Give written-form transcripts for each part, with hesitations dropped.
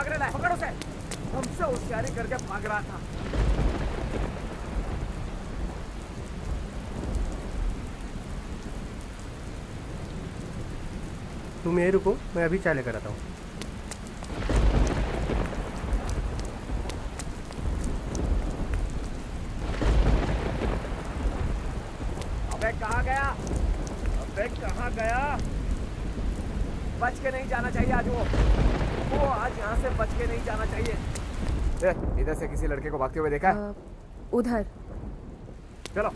पकड़ लाए, पकड़ उसे। हमसे होशियारी करके भाग रहा था। तुम यहीं रुको, मैं अभी चाय लेकर आता हूँ। अबे कहाँ गया? अबे कहाँ गया? बच के नहीं जाना चाहिए आज वो आज यहाँ से बच के नहीं जाना चाहिए। इधर से किसी लड़के को भागते हुए देखा है? उधर। चलो।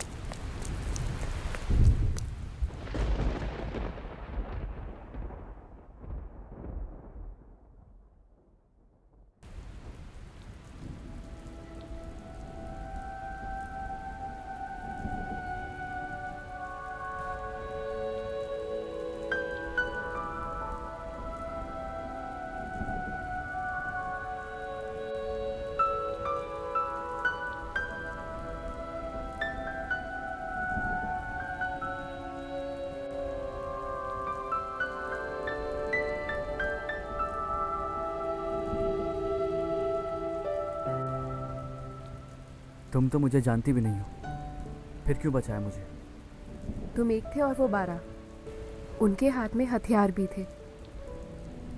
तुम तो मुझे जानती भी नहीं हो, फिर क्यों बचाया मुझे? तुम एक थे और वो 12। उनके हाथ में हथियार भी थे।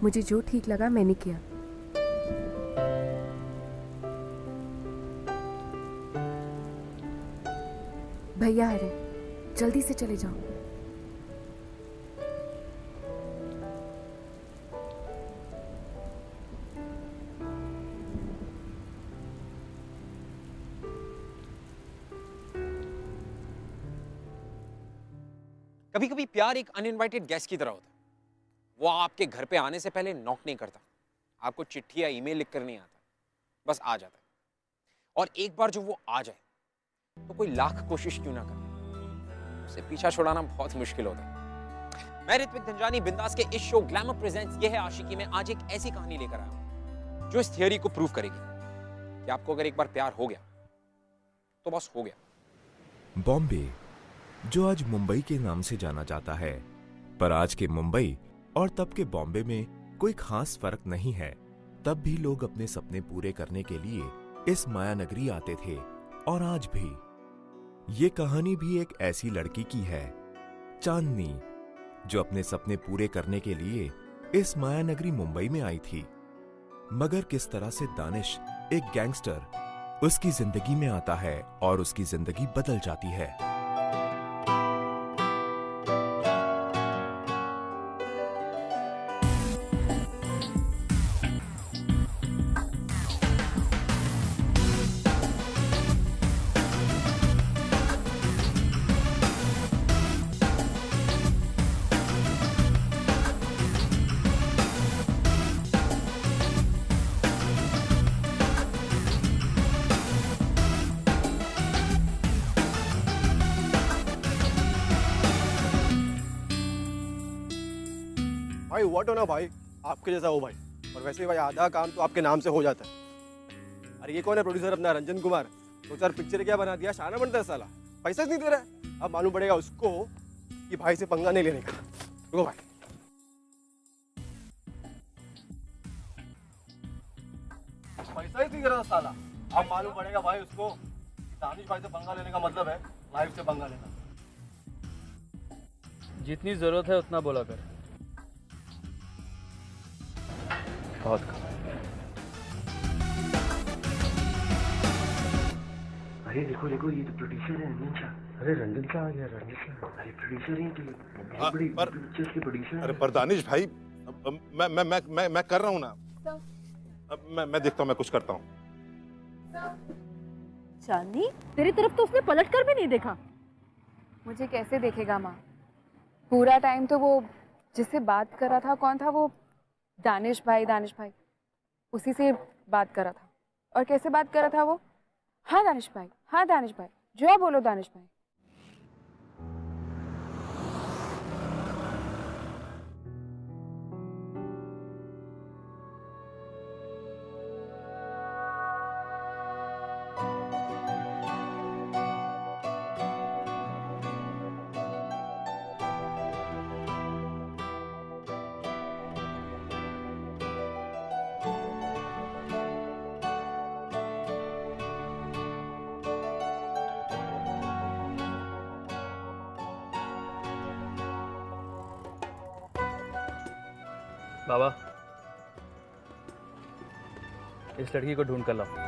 मुझे जो ठीक लगा मैंने किया। भैया आ रहे, जल्दी से चले जाओ। कभी कभी प्यार एक अनइनवाइटेड गेस्ट की तरह होता है। वो आपके घर पे आने से पहले नॉक नहीं करता, आपको चिट्ठी या ईमेल लिख कर नहीं आता, बस आ जाता है। और एक बार जो वो आ जाए तो कोई लाख कोशिश क्यों ना करे, उसे पीछा छुड़ाना बहुत मुश्किल होता है। मैं ऋत्विक धनजानी बिंदास के इस शो ग्लैमर प्रेजेंट्स ये है आशिकी में आज एक ऐसी कहानी लेकर आया हूं जो इस थियरी को प्रूव करेगी कि आपको अगर एक बार प्यार हो गया तो बस हो गया। बॉम्बे, जो आज मुंबई के नाम से जाना जाता है, पर आज के मुंबई और तब के बॉम्बे में कोई खास फर्क नहीं है। तब भी लोग अपने सपने पूरे करने के लिए इस माया नगरी आते थे और आज भी। ये कहानी भी एक ऐसी लड़की की है, चांदनी, जो अपने सपने पूरे करने के लिए इस माया नगरी मुंबई में आई थी। मगर किस तरह से दानिश, एक गैंगस्टर, उसकी जिंदगी में आता है और उसकी जिंदगी बदल जाती है। भाई व्हाट हो ना भाई, आपके जैसा हो भाई। और वैसे भी भाई आधा काम तो आपके नाम से हो जाता है। अरे ये कौन है प्रोड्यूसर अपना रंजन कुमार? तो सर पिक्चर क्या बना दिया, शाना बनता है साला, पैसा नहीं दे रहा है। अब मालूम पड़ेगा उसको कि भाई से पंगा नहीं लेने का। रुको भाई, पैसा ही नहीं दे रहा साला। अब मालूम पड़ेगा भाई उसको कि दानिश भाई से पंगा लेने का मतलब है लाइफ से पंगा लेना। जितनी जरूरत है उतना बोला कर। बहुत अरे देखो देखो, ये तो प्रोड्यूसर है रंजन शाह। अरे रंजन शाह आ गया, रंजन शाह। अरे प्रोड्यूसर है तो बड़ी पिक्चर्स के प्रोड्यूसर। अरे पर दानिश भाई, मैं कर रहा हूँ ना। मैं देखता हूँ, मैं कुछ करता हूँ। चांदनी, तेरी तरफ तो उसने पलट कर भी नहीं देखा। मुझे कैसे देखेगा माँ? पूरा टाइम तो वो जिससे बात कर रहा था, कौन था वो? दानिश भाई, दानिश भाई, उसी से बात कर रहा था। और कैसे बात कर रहा था वो? हाँ दानिश भाई, हाँ दानिश भाई, जो बोलो दानिश भाई। बाबा, इस लड़की को ढूंढ कर लाओ।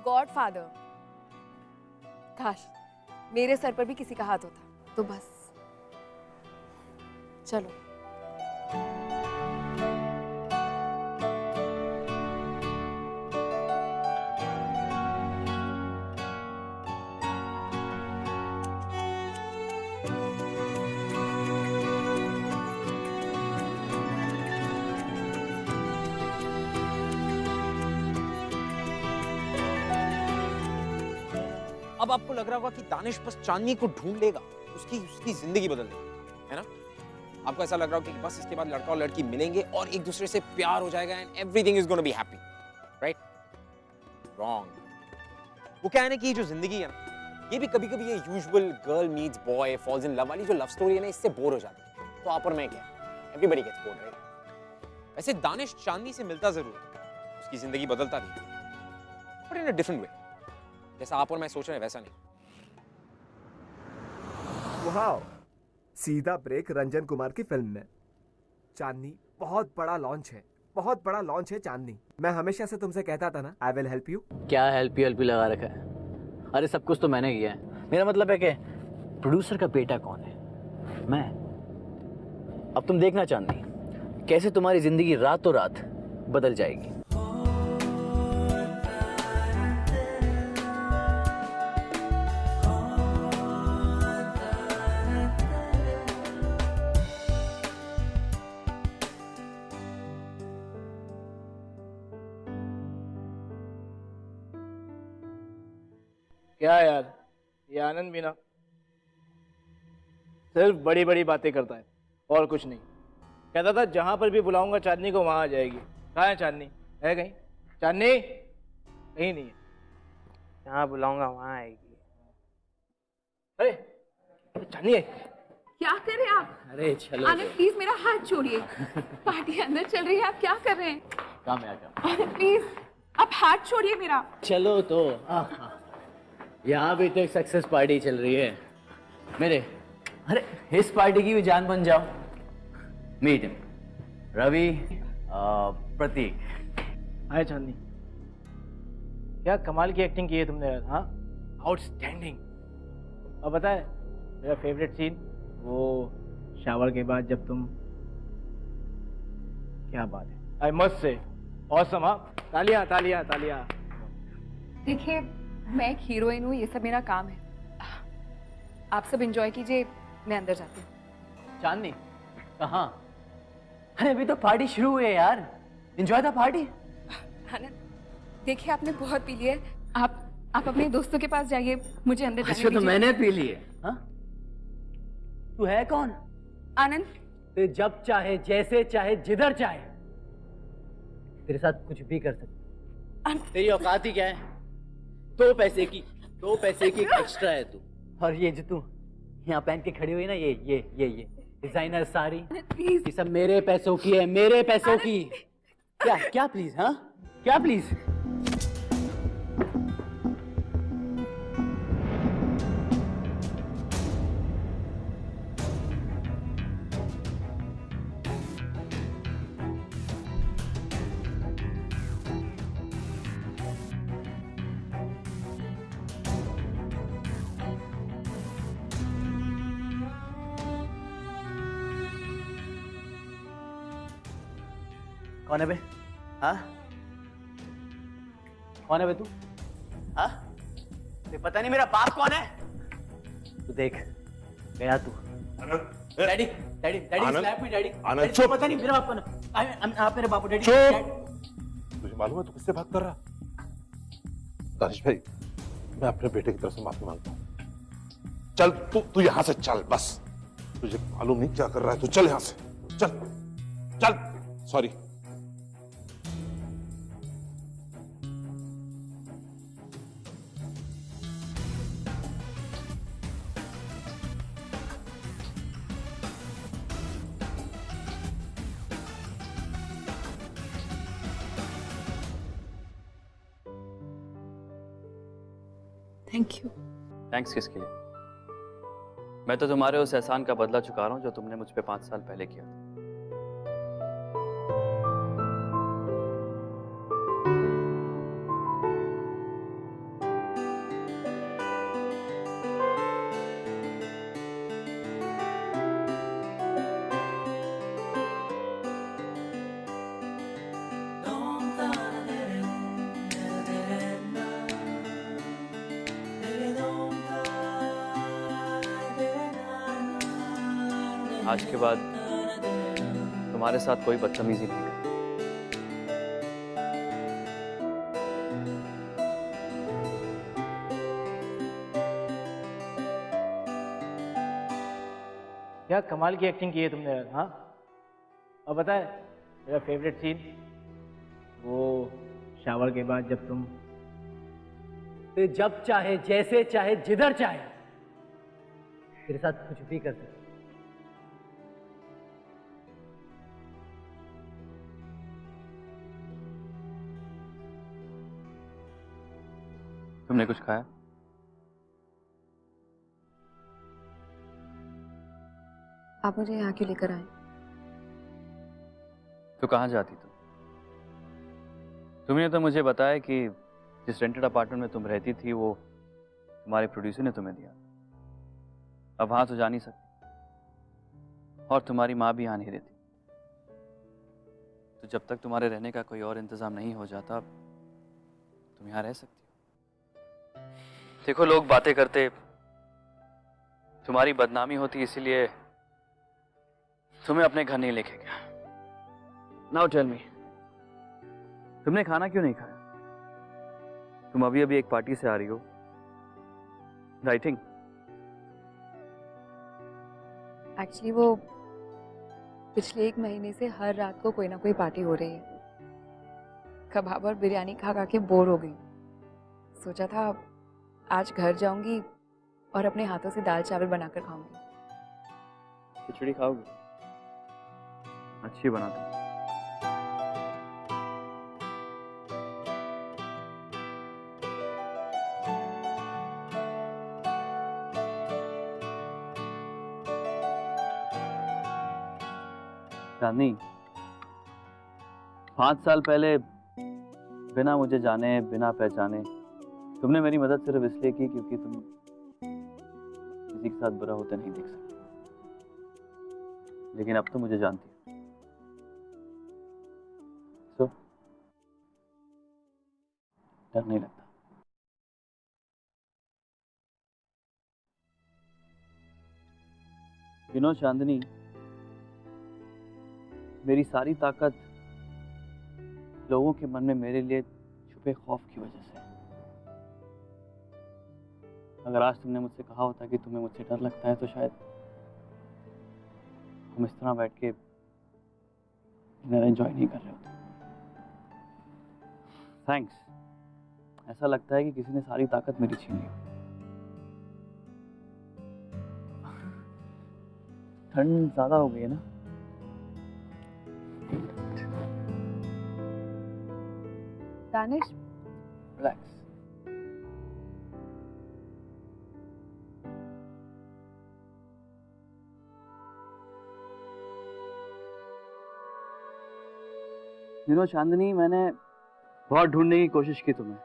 गॉडफादर, काश मेरे सर पर भी किसी का हाथ होता तो बस। चलो। अब आपको लग रहा होगा कि दानिश बस चांदनी को ढूंढ लेगा, उसकी जिंदगी बदल देगा, है ना? आपको ऐसा लग रहा होगा कि बस इसके बाद लड़का और लड़की मिलेंगे और एक दूसरे से प्यार हो जाएगा and everything is gonna be happy, right? Wrong. वो क्या है ना कि जो जिंदगी है ना, ये भी कभी-कभी ये usual girl meets boy falls in love वाली जो लव स्टोरी है ना, इससे बोर हो जाती है। तो आप और मैं क्या, एवरीबॉडी गेट्स बोर्ड, राइट? वैसे दानिश चांदनी से मिलता जरूर है, उसकी जिंदगी बदलता भी, but in a different way. जैसा आप और मैं सोच रहे हैं वैसा नहीं। वाओ, सीधा ब्रेक रंजन कुमार की फिल्म में। चांदनी बहुत बड़ा लॉन्च है, बहुत बड़ा लॉन्च है चांदनी। मैं हमेशा से तुमसे कहता था ना, आई विल हेल्प यू। क्या हेल्प यू लगा रखा है? अरे सब कुछ तो मैंने किया है। मेरा मतलब है कि प्रोड्यूसर का बेटा कौन है? मैं। अब तुम देखना चांदनी, कैसे तुम्हारी जिंदगी रातों रात बदल जाएगी। क्या यार, ये आनंद भी ना सिर्फ बड़ी बड़ी बातें करता है और कुछ नहीं। कहता था जहां पर भी बुलाऊंगा चांदनी को वहां आ जाएगी। कहाँ है चांदनी? है कहीं? चांदनी कहीं नहीं है। जहां बुलाऊंगा वहां आएगी। अरे चांदनी है। क्या कर रहे हैं आप? अरे चलो आनंद प्लीज मेरा हाथ छोड़िए। पार्टी अंदर चल रही है, आप क्या कर रहे हैं? काम है आजा। आनंद प्लीज आप हाथ छोड़िए मेरा। चलो तो यहाँ भी तो एक सक्सेस पार्टी चल रही है मेरे। अरे इस पार्टी की भी जान बन जाओ। मीट हिम, रवि, प्रतीक। हाय चांदनी, क्या कमाल की एक्टिंग की है तुमने यार। हाँ, आउटस्टैंडिंग। अब पता है मेरा फेवरेट सीन वो शावर के बाद जब तुम, क्या बात है, आई मस्ट से ऑसम। हाँ, तालियां तालियां तालियां। देखिए मैं एक हीरोइन हूँ, ये सब मेरा काम है। आप सब एंजॉय कीजिए, मैं अंदर जाती हूँ। चांदनी कहाँ? अरे अभी तो पार्टी शुरू हुई है यार, एंजॉय द पार्टी। आनंद देखिए आपने बहुत पी लिया है, आप अपने दोस्तों के पास जाइए, मुझे अंदर जाने अच्छा तो दीजिए। मैंने पी ली है। हाँ? तू है कौन? आनंद तो जब चाहे, जैसे चाहे, जिधर चाहे तेरे साथ कुछ भी कर सकती। तेरी औकात ही क्या है? दो पैसे की एक्स्ट्रा है तू। और ये जो तू यहाँ पहन के खड़ी हुई ना, ये डिजाइनर साड़ी, ये सब मेरे पैसों की है, मेरे पैसों की। क्या प्लीज? हाँ क्या प्लीज? कौन है बे? हाँ कौन है बे तू? हाँ तुझे पता नहीं मेरा बाप कौन है? तू देख गया तू। Daddy daddy daddy slap me daddy. Anand चुप। पता नहीं मेरा बाप कौन है? आप मेरे बापू डैडी। चुप। तुझे मालूम है तू किससे बात कर रहा? दानिश भाई, मैं अपने बेटे की तरफ से माफी मांगता हूँ। चल तू यहाँ से चल, बस। तुझे मालूम नहीं क्या कर रहा है, तू चल यहाँ से, चल चल। सॉरी। Thank you. थैंक्स किसके लिए? मैं तो तुम्हारे उस एहसान का बदला चुका रहा हूँ जो तुमने मुझ पे 5 साल पहले किया था। आज के बाद तुम्हारे साथ कोई बदतमीजी नहीं करें। क्या कमाल की एक्टिंग की है तुमने यार। हाँ, और पता है मेरा फेवरेट सीन वो शावर के बाद जब तुम जब चाहे जैसे चाहे जिधर चाहे तेरे साथ कुछ भी कर सकते। तुमने कुछ खाया? आप मुझे यहाँ क्यों लेकर आए? तो कहाँ जाती तुम? तुमने तो मुझे बताया कि जिस रेंटेड अपार्टमेंट में तुम रहती थी वो तुम्हारे प्रोड्यूसर ने तुम्हें दिया। अब वहां तो जा नहीं सकती और तुम्हारी माँ भी यहाँ नहीं रहती। तो जब तक तुम्हारे रहने का कोई और इंतजाम नहीं हो जाता तुम यहाँ रह सकती हो। देखो लोग बातें करते तुम्हारी बदनामी होती इसीलिए तुम्हें अपने घर नहीं लेके गया। नाउ टेल मी, तुमने खाना क्यों नहीं खाया? तुम अभी अभी एक पार्टी से आ रही हो, राइटिंग? एक्चुअली वो पिछले 1 महीने से हर रात को कोई ना कोई पार्टी हो रही है। कबाब और बिरयानी खा खा के बोर हो गई। सोचा था आज घर जाऊंगी और अपने हाथों से दाल चावल बनाकर खाऊंगी। खिचड़ी खाओगे? अच्छी बनाती। चांदनी, 5 साल पहले बिना मुझे जाने बिना पहचाने तुमने मेरी मदद सिर्फ इसलिए की क्योंकि तुम किसी के साथ बुरा होते नहीं देख सकते। लेकिन अब तो मुझे जानती हो। सो डर नहीं लगता। चांदनी, मेरी सारी ताकत लोगों के मन में मेरे लिए छुपे खौफ की वजह से। अगर आज तुमने मुझसे कहा होता कि तुम्हें मुझसे डर लगता है तो शायद हम इस तरह बैठ के डिनर एंजॉय नहीं कर रहे होते। थैंक्स। ऐसा लगता है कि किसी ने सारी ताकत मेरी छीन ली। ठंड ज्यादा हो गई है ना? दानिश, रिलैक्स। चांदनी, मैंने बहुत ढूंढने की कोशिश की तुम्हें,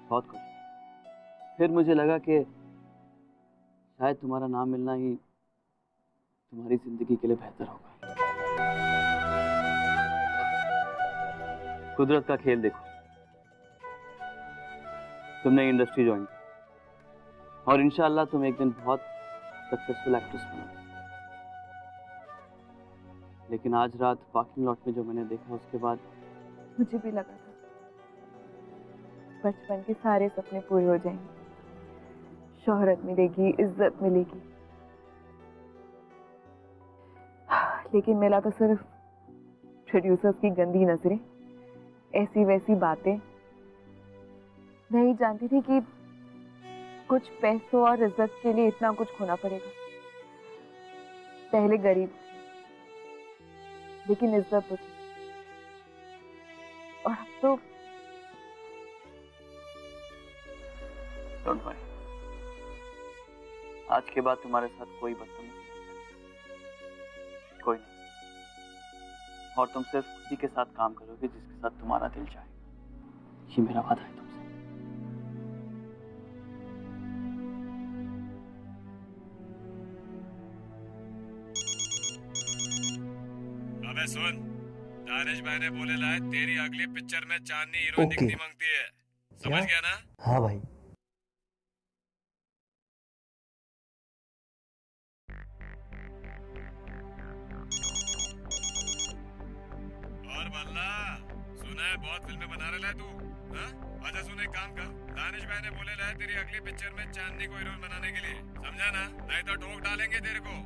बहुत कोशिश। फिर मुझे लगा कि शायद तुम्हारा नाम मिलना ही तुम्हारी जिंदगी के लिए बेहतर होगा। कुदरत का खेल देखो, तुमने इंडस्ट्री ज्वाइन की और इंशाअल्लाह तुम एक दिन बहुत सक्सेसफुल एक्ट्रेस बनोगे। लेकिन आज रात पार्किंग लॉट में जो मैंने देखा उसके बाद मुझे भी लगा था बचपन के सारे सपने पूरे हो जाएंगे, शोहरत मिलेगी, इज्जत मिलेगी। लेकिन मिला तो सिर्फ प्रोड्यूसर्स की गंदी नजरें, ऐसी वैसी बातें। नहीं जानती थी कि कुछ पैसों और इज्जत के लिए इतना कुछ खोना पड़ेगा। पहले गरीब लेकिन इज्जत होती, और अब तो डोंट वरी, आज के बाद तुम्हारे साथ कोई बदतमीजी नहीं करेगा, कोई नहीं। और तुम सिर्फ उसी के साथ काम करोगे जिसके साथ तुम्हारा दिल चाहे, ये मेरा वादा है तुमसे। अबे सुन, दानिश भाई ने बोले ला तेरी अगली पिक्चर में चांदनी हीरोइन दिखनी मांगती है, समझ गया ना? हाँ भाई। और बल्ला, सुना है बहुत फिल्में बना रहा है तू? हाँ? अच्छा सुन, एक काम कर, दानिश भाई ने बोले ला तेरी अगली पिक्चर में चांदनी को हीरोइन बनाने के लिए, समझा ना? नहीं तो ठोक डालेंगे तेरे को।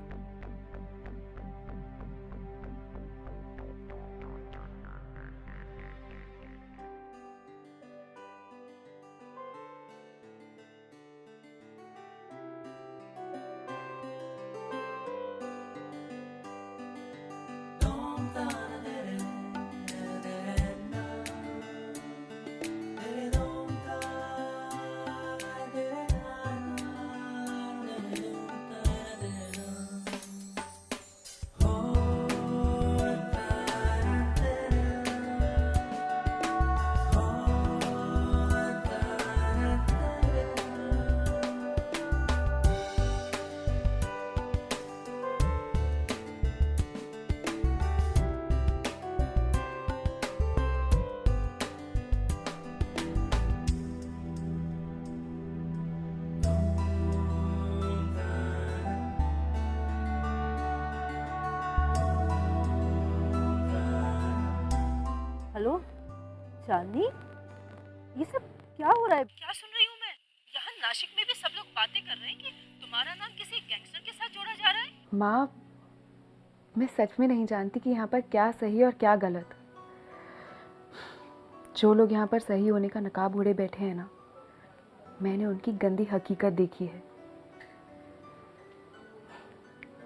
हेलो चांदनी, ये सब क्या हो रहा है? क्या सुन रही हूँ मैं? यहाँ नासिक में भी सब लोग बातें कर रहे हैं कि तुम्हारा नाम किसी गैंगस्टर के साथ जोड़ा जा रहा है। माँ, मैं सच में नहीं जानती कि यहाँ पर क्या सही और क्या गलत। जो लोग यहाँ पर सही होने का नकाब ओढ़े बैठे हैं ना, मैंने उनकी गंदी हकीकत देखी है।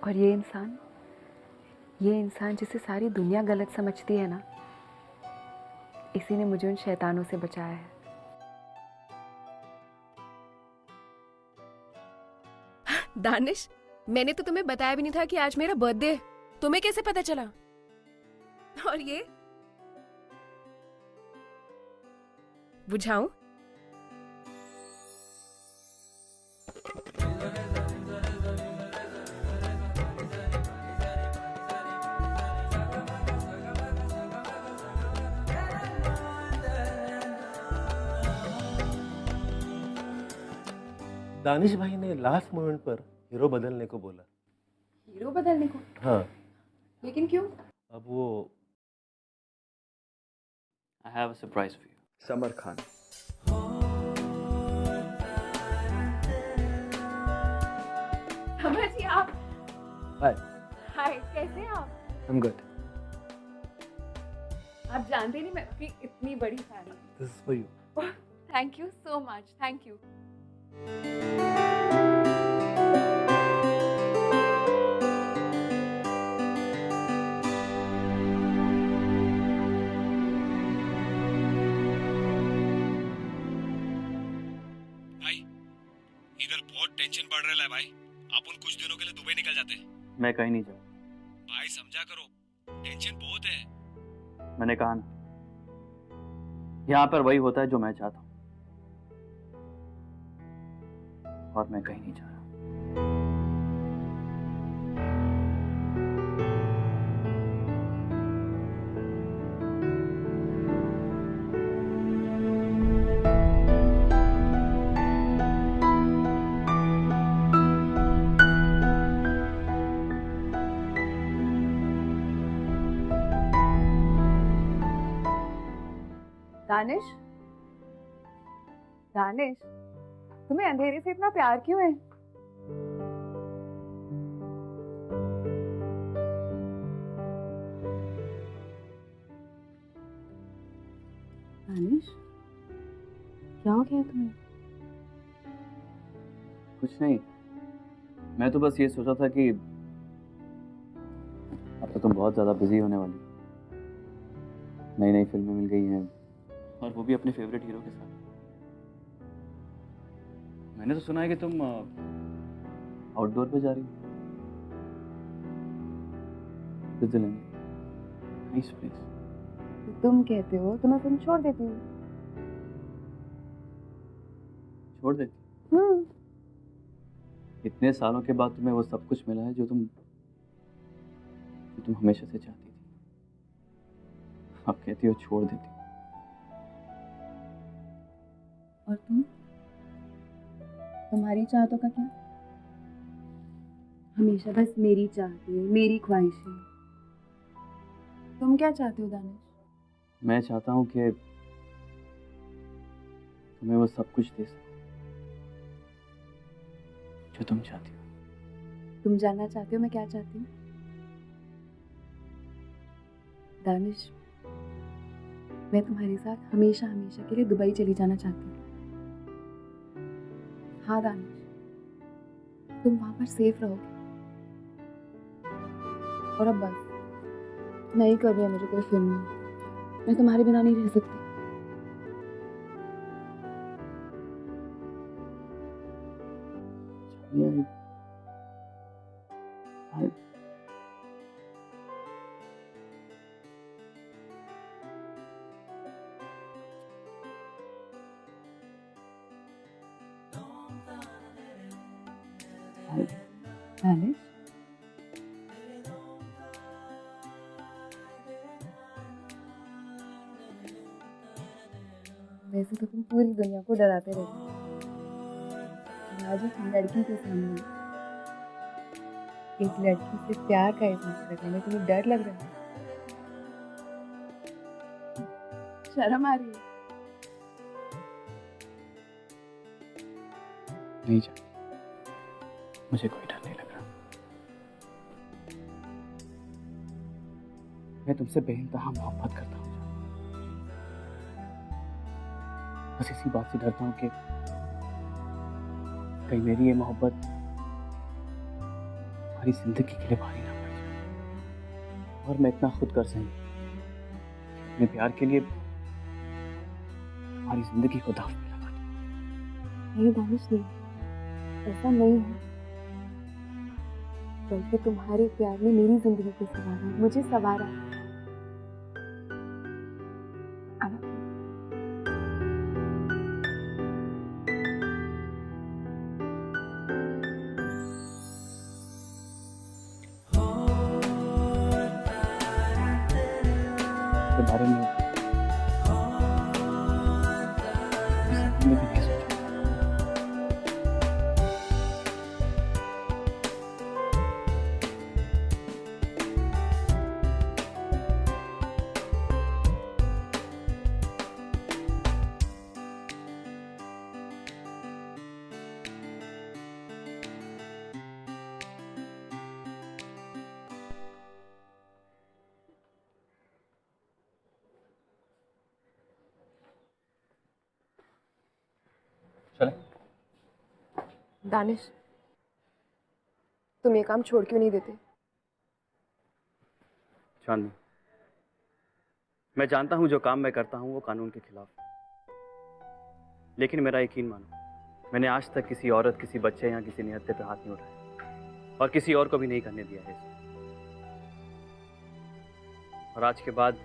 और ये इंसान जिसे सारी दुनिया गलत समझती है ना, इसी ने मुझे उन शैतानों से बचाया है। दानिश, मैंने तो तुम्हें बताया भी नहीं था कि आज मेरा बर्थडे है। तुम्हें कैसे पता चला? और ये बुझाऊं? दानिश भाई ने लास्ट मोमेंट पर हीरो बदलने को बोला। हीरो बदलने को? हाँ। लेकिन क्यों? अब वो I have a surprise for you. Samar Khan. Samar ji, आप? हाय। हाय, कैसे हैं आप? I'm good. आप जानते नहीं मैं आपकी इतनी बड़ी फैन हूँ। This is for you. Thank you so much, thank you. Tension बढ़ रहा है भाई, अपन कुछ दिनों के लिए दुबई निकल जाते हैं। मैं कहीं नहीं जाऊँ भाई, समझा करो, टेंशन बहुत है। मैंने कहा ना, यहाँ पर वही होता है जो मैं चाहता हूँ, और मैं कहीं नहीं जा रहा। दानिश, दानिश, तुम्हें अंधेरे से इतना प्यार क्यों है? दानिश, क्या हो गया तुम्हें? कुछ नहीं, मैं तो बस ये सोचा था कि अब तो तुम बहुत ज्यादा बिजी होने वाली, नई नई फिल्में मिल गई हैं, और वो भी अपने फेवरेट हीरो के साथ। मैंने तो सुना है कि तुम आउटडोर पे जा रही हो। Switzerland, nice place. तुम कहते हो तो मैं फिल्म छोड़ देती हूँ। छोड़ देती? इतने सालों के बाद तुम्हें वो सब कुछ मिला है जो तुम हमेशा से चाहती थी। अब कहती हो छोड़ देती। और तुम्हारी चाहतों का क्या? हमेशा बस मेरी चाहती है, मेरी ख्वाहिशें। तुम क्या चाहते हो दानिश? मैं चाहता हूँ कि तुम्हें वो सब कुछ दे सकूं जो तुम चाहती हो। तुम जानना चाहते हो मैं क्या चाहती हूँ? दानिश, मैं तुम्हारे साथ हमेशा हमेशा के लिए दुबई चली जाना चाहती हूँ। हाँ दानिश, तुम वहां पर सेफ रहोगे। और अब बस, नहीं करनी है मुझे कोई फिल्म। मैं तुम्हारे बिना नहीं रह सकती। दानिश, वैसे तो तुम पूरी दुनिया को डराते रहते हो। आज एक लड़की के सामने एक लड़की से प्यार का इज़हार करने में तुम्हें डर लग रहा है? शर्म आ रही है? नहीं जा, मुझे कोई डर नहीं लग रहा। मैं तुमसे बेइंतहा मोहब्बत करता हूँ। बस इसी बात से डरता हूँ कि कहीं मेरी ये मोहब्बत हमारी जिंदगी के लिए भारी ना पड़ जाए और मैं इतना खुद कर सकूं अपने प्यार के लिए हमारी जिंदगी को दांव पे लगा दूं। नहीं दानिश, नहीं, ऐसा नहीं है। बल्कि तुम्हारे प्यार ने मेरी जिंदगी को संवारा, मुझे संवारा। बारे में भी नहीं सोचा। चले? दानिश, तुम ये काम छोड़ क्यों नहीं देते? चांदनी, मैं जानता हूं जो काम मैं करता हूं वो कानून के खिलाफ, लेकिन मेरा यकीन मानो, मैंने आज तक किसी औरत, किसी बच्चे या किसी निहत्थे पे हाथ नहीं उठाया और किसी और को भी नहीं करने दिया है। और आज के बाद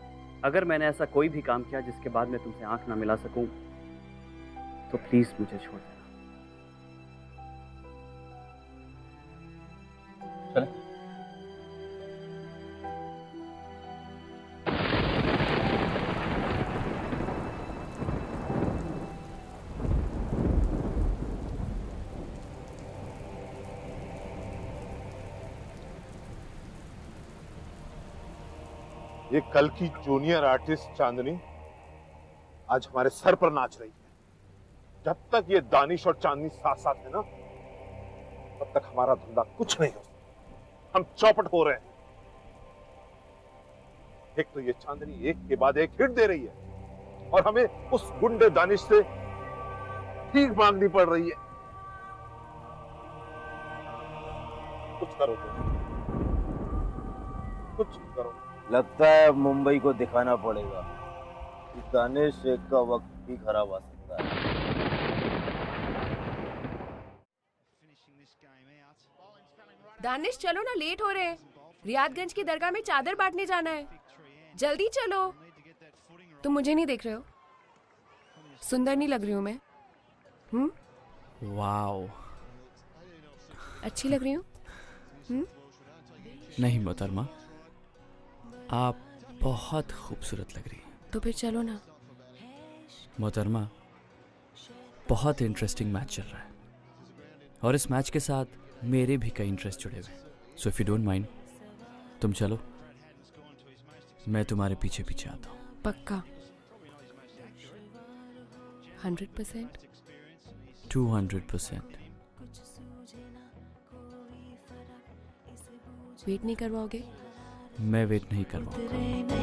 अगर मैंने ऐसा कोई भी काम किया जिसके बाद मैं तुमसे आंख ना मिला सकूं तो प्लीज मुझे छोड़ देना। चले? ये कल की जूनियर आर्टिस्ट चांदनी आज हमारे सर पर नाच रही है। जब तक ये दानिश और चांदनी साथ साथ है ना, तब तक हमारा धंधा कुछ नहीं हो सकता। हम चौपट हो रहे हैं। एक तो ये चांदनी एक के बाद एक हिट दे रही है और हमें उस गुंडे दानिश से भीख मांगनी पड़ रही है। कुछ करो तुम, कुछ करो। लगता है मुंबई को दिखाना पड़ेगा कि दानिश शेख का वक्त भी खराब आ सकता है। दानिश चलो ना, लेट हो रहे हैं। रियादगंज की दरगाह में चादर बांटने जाना है, जल्दी चलो। तुम मुझे नहीं देख रहे हो? सुंदर नहीं लग रही हूँ मैं? वाओ, अच्छी लग रही हूँ? नहीं मोहतरमा, आप बहुत खूबसूरत लग रही हैं। तो फिर चलो ना। मोहतरमा, बहुत इंटरेस्टिंग मैच चल रहा है और इस मैच के साथ मेरे भी कई इंटरेस्ट जुड़े हुए। So if you don't mind, तुम चलो, मैं तुम्हारे पीछे पीछे आता हूँ। पक्का? 100%? 200%। वेट नहीं करवाओगे? मैं वेट नहीं करवाऊंगा।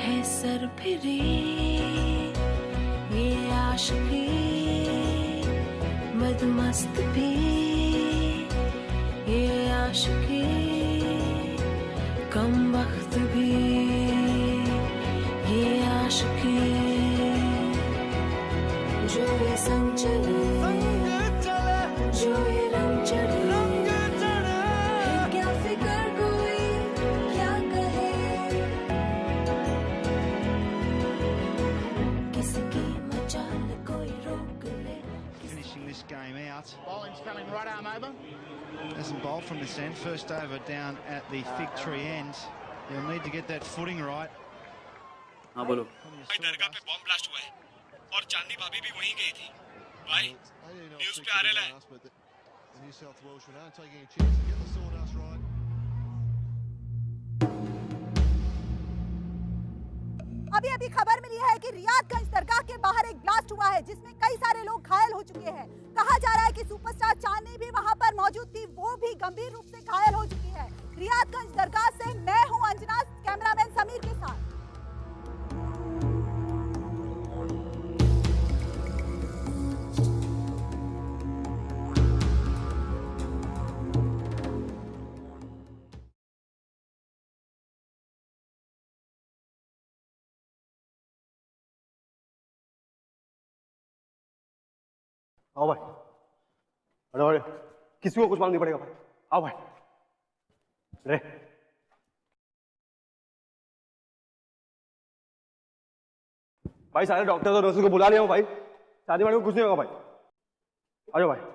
है सर फिरे ये आशिकी, मदमस्त भी ये आशिकी, कम वक्त भी ये आशिकी, जो ये संग चले, जो ये रंग चढ़े, क्या फिक्र कोई क्या कहे, किसकी मचाल कोई रोक ले। Finishing this game out. Bowling's coming right arm over. Doesn't bowl from this end. First over down at the fig tree end. He'll need to get that footing right. हाँ बोलो। भाई दरगाह पे बॉम्ब ब्लास्ट हुआ है और चांदनी भाभी भी वहीं गई थी। भाई न्यूज़ पे आ रहा है। अभी अभी खबर मिली है कि रियादगंज दरगाह के बाहर एक ब्लास्ट हुआ है जिसमें कई सारे लोग घायल हो चुके हैं। कहा जा रहा है कि सुपरस्टार चांदनी भी वहां पर मौजूद थी, वो भी गंभीर रूप से घायल हो चुकी है। रियादगंज दरगाह से मैं हूं अंजना, कैमरामैन समीर के साथ। आओ भाई, अरे अरे किसी को कुछ मालूम नहीं पड़ेगा भाई। आओ भाई, रे भाई सारे डॉक्टर और नर्सों को बुला लिया हूं भाई, शादी वाले को कुछ नहीं होगा भाई। आ जाओ भाई।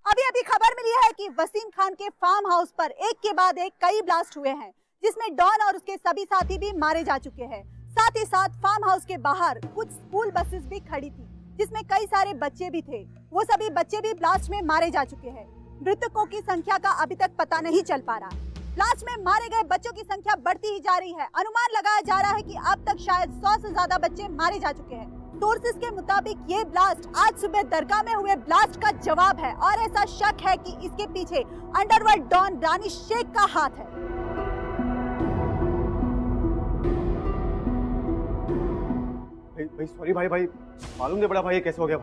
अभी अभी खबर मिली है कि वसीम खान के फार्म हाउस पर एक के बाद एक कई ब्लास्ट हुए हैं, जिसमें डॉन और उसके सभी साथी भी मारे जा चुके हैं। साथ ही साथ फार्म हाउस के बाहर कुछ स्कूल बसेस भी खड़ी थी, जिसमें कई सारे बच्चे भी थे। वो सभी बच्चे भी ब्लास्ट में मारे जा चुके हैं। मृतकों की संख्या का अभी तक पता नहीं चल पा रहा है। ब्लास्ट में मारे गए बच्चों की संख्या बढ़ती ही जा रही है। अनुमान लगाया जा रहा है कि अब तक शायद 100 से ज्यादा बच्चे मारे जा चुके हैं। सोर्सेस के मुताबिक ये ब्लास्ट आज सुबह दरगाह में हुए ब्लास्ट का जवाब है और ऐसा शक है कि इसके पीछे अंडरवर्ल्ड डॉन दानिश शेख का हाथ है। भाई सॉरी भाई मालूम नहीं पड़ा भाई ये कैसे हो गया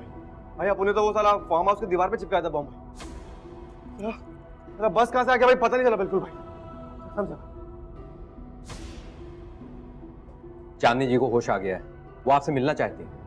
भाई अपने तो वो साला फार्म हाउस की दीवार पे चिपकाया था बॉम्ब भाई। बस कहां से आ गया भाई पता नहीं चला बिल्कुल भाई। समझा। चांदनी जी को होश आ गया है, वो आपसे मिलना चाहती है।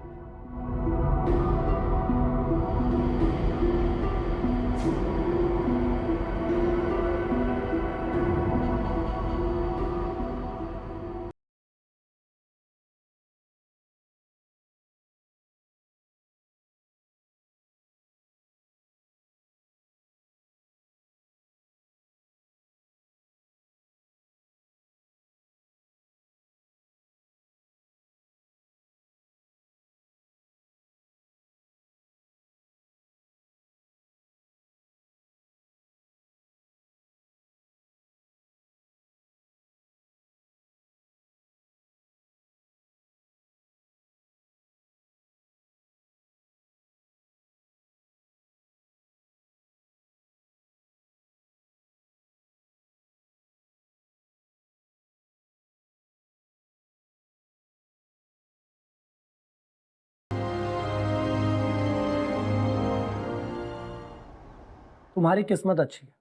तुम्हारी किस्मत अच्छी है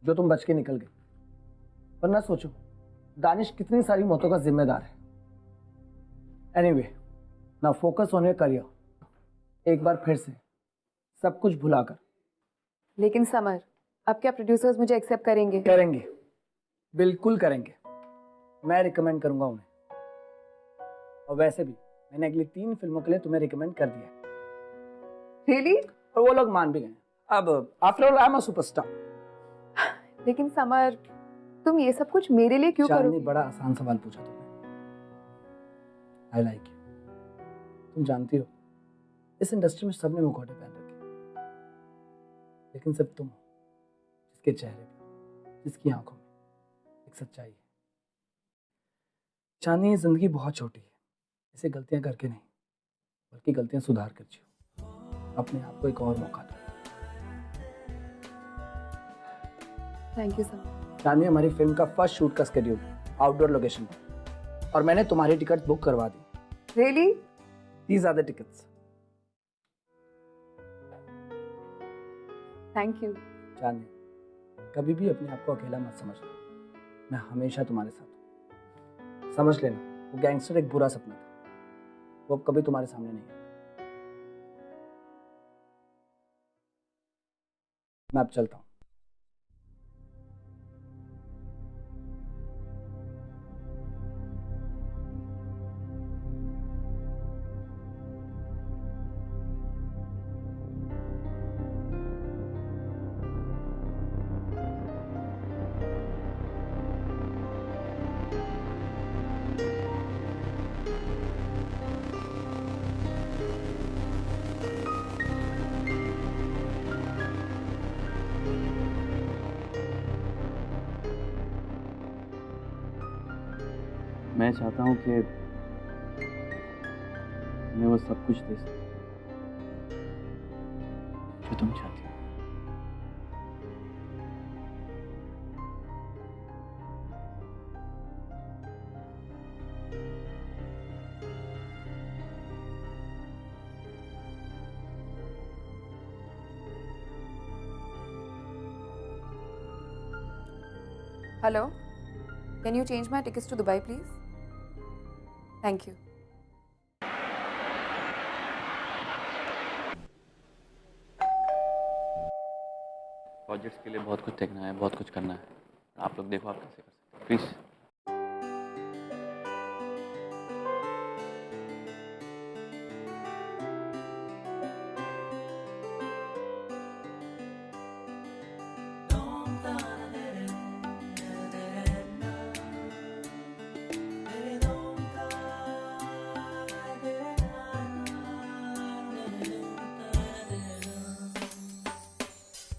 जो तुम बच के निकल गई, वरना सोचो दानिश कितनी सारी मौतों का जिम्मेदार है। Anyway, now focus on your career. एक बार फिर से सब कुछ भुलाकर। लेकिन समर, अब क्या प्रोड्यूसर्स मुझे एक्सेप्ट करेंगे? करेंगे, बिल्कुल करेंगे। मैं रिकमेंड करूंगा उन्हें। और वैसे भी मैंने अगली 3 फिल्मों के लिए तुम्हें रिकमेंड कर दिया है। Really? और वो लोग मान भी गए। अब after all I am a superstar. लेकिन समर, तुम ये सब कुछ मेरे लिए क्यों करोगे? बड़ा आसान सवाल पूछा तुमने। I like you. तुम जानती हो इस इंडस्ट्री में सबने मुखौटे पहन रखे, लेकिन सिर्फ तुम हो जिसके चेहरे पे, जिसकी आंखों में एक सच्चाई है। चांदनी, ये जिंदगी बहुत छोटी है, इसे गलतियां करके नहीं बल्कि गलतियां सुधार कर जियो। अपने आप को एक और मौका दो। Thank you summer. चांदनी, हमारी फिल्म का फर्स्ट शूट का स्केड्यूल आउटडोर लोकेशन पर, और मैंने तुम्हारी टिकट बुक करवा दी। Really? These are the tickets. Thank you. चांदनी, कभी भी अपने आप को अकेला मत समझना। मैं हमेशा तुम्हारे साथ हूँ। समझ लेना, वो गैंगस्टर एक बुरा सपना था, वो अब कभी तुम्हारे सामने नहीं आएगा। मैं अब चलता हूँ। मैं चाहता हूँ कि मैं वो सब कुछ दे सकूं जो तुम चाहती हो। Hello? Can you change my tickets to Dubai, please? Thank you. Projects के लिए बहुत कुछ देखना है, बहुत कुछ करना है। आप लोग देखो आप कैसे कर सकते हो, प्लीज।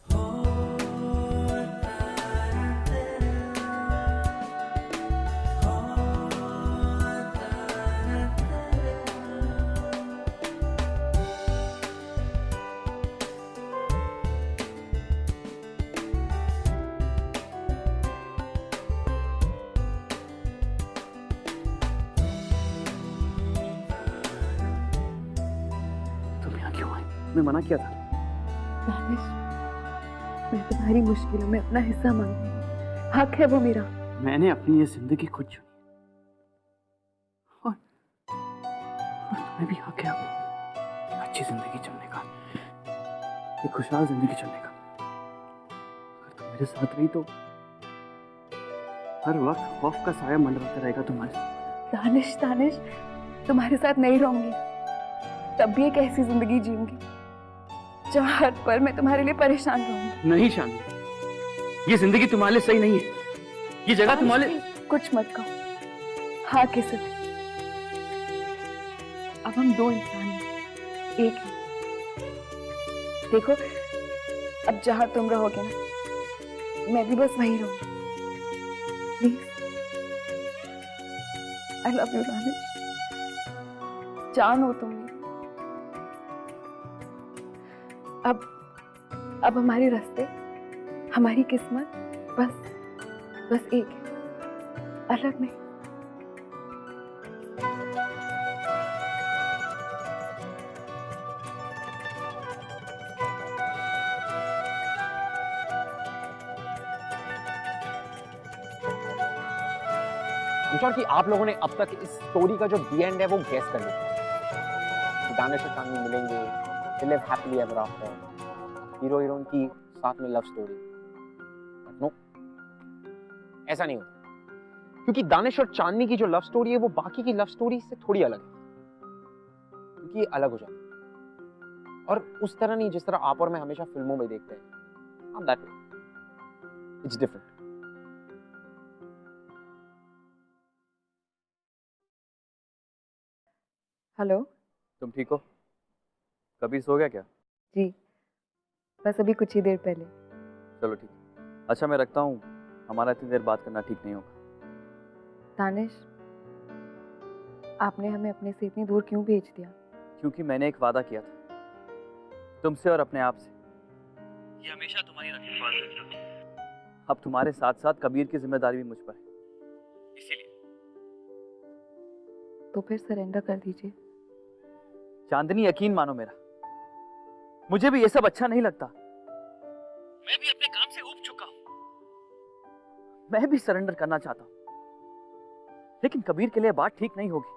Oh आपने मना किया था। दानिश, मैं तुम्हारी मुश्किलों में अपना हिस्सा मांगती हूँ, हक है वो मेरा। मैंने अपनी ये जिंदगी खुद चुनी और तुम्हें भी हक है अपनी अच्छी जिंदगी चुनने का, एक खुशहाल जिंदगी चुनने का। अगर तुम मेरे साथ रही तो हर वक्त खौफ का साया मंडराता रहेगा तुम्हारे साथ। दानिश, दानिश, तुम्हारे साथ नहीं रहूंगी तब भी एक ऐसी जिंदगी जीऊंगी जहाँ हर पल मैं तुम्हारे लिए परेशान रहूंगी। नहीं शांति, ये जिंदगी तुम्हारे लिए सही नहीं है, ये जगह तुम्हारे लिए। कुछ मत कहो, हाँ किसे भी। अब हम दो इंसान हैं, एक है। देखो, अब जहाँ तुम रहोगे ना, मैं भी बस वहीं रहूंगी। Please, I love you Danish, जान हो तुम मेरी। अब हमारे रास्ते, हमारी किस्मत बस एक है, अलग नहीं। I'm sure कि आप लोगों ने अब तक इस स्टोरी का जो दी एंड है वो गेस कर लिया। दानिश और चांदनी मिलेंगे, they live happily ever after, hero heroine की साथ में लव स्टोरी। नो, ऐसा नहीं होता, क्योंकि दानिश और चांदनी की जो लव स्टोरी है वो बाकी की लव स्टोरी से थोड़ी अलग है, क्योंकि ये अलग हो जाती है और उस तरह नहीं जिस तरह आप और मैं हमेशा फिल्मों में देखते हैं। Not that way. It's different. Hello, तुम ठीक हो? कबीर सो गया क्या? जी, बस अभी कुछ ही देर पहले। चलो ठीक है। अच्छा मैं रखता हूँ, हमारा इतनी देर बात करना ठीक नहीं होगा। दानिश, आपने हमें अपने से इतनी दूर क्यों भेज दिया? क्योंकि मैंने एक वादा किया था तुमसे और अपने आप से, ये हमेशा तुम्हारी रखवाली करूंगा। अब तुम्हारे साथ साथ कबीर की जिम्मेदारी भी मुझ पर है, इसीलिए। तो फिर सरेंडर कर दीजिए। चांदनी, यकीन मानो मेरा, मुझे भी ये सब अच्छा नहीं लगता। मैं भी अपने काम से ऊब चुका हूं, मैं भी सरेंडर करना चाहता हूं, लेकिन कबीर के लिए बात ठीक नहीं होगी।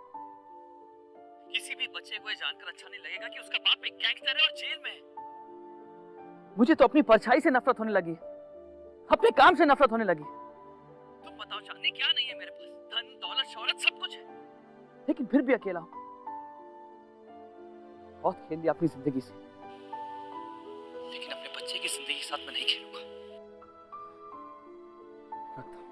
किसी भी बच्चे को ये जानकर अच्छा नहीं लगेगा कि उसका बाप एक गैंगस्टर है और जेल में है। मुझे तो अपनी परछाई से नफरत होने लगी, अपने काम से नफरत होने लगी। तुम बताओ चांदनी, क्या नहीं है मेरे पास? धन दौलत शौहरत सब कुछ है, लेकिन फिर भी अकेला हूं। बहुत खेल लिया अपनी जिंदगी से, लेकिन अपने बच्चे की जिंदगी के साथ मैं नहीं खेलूंगा। रखता हूं।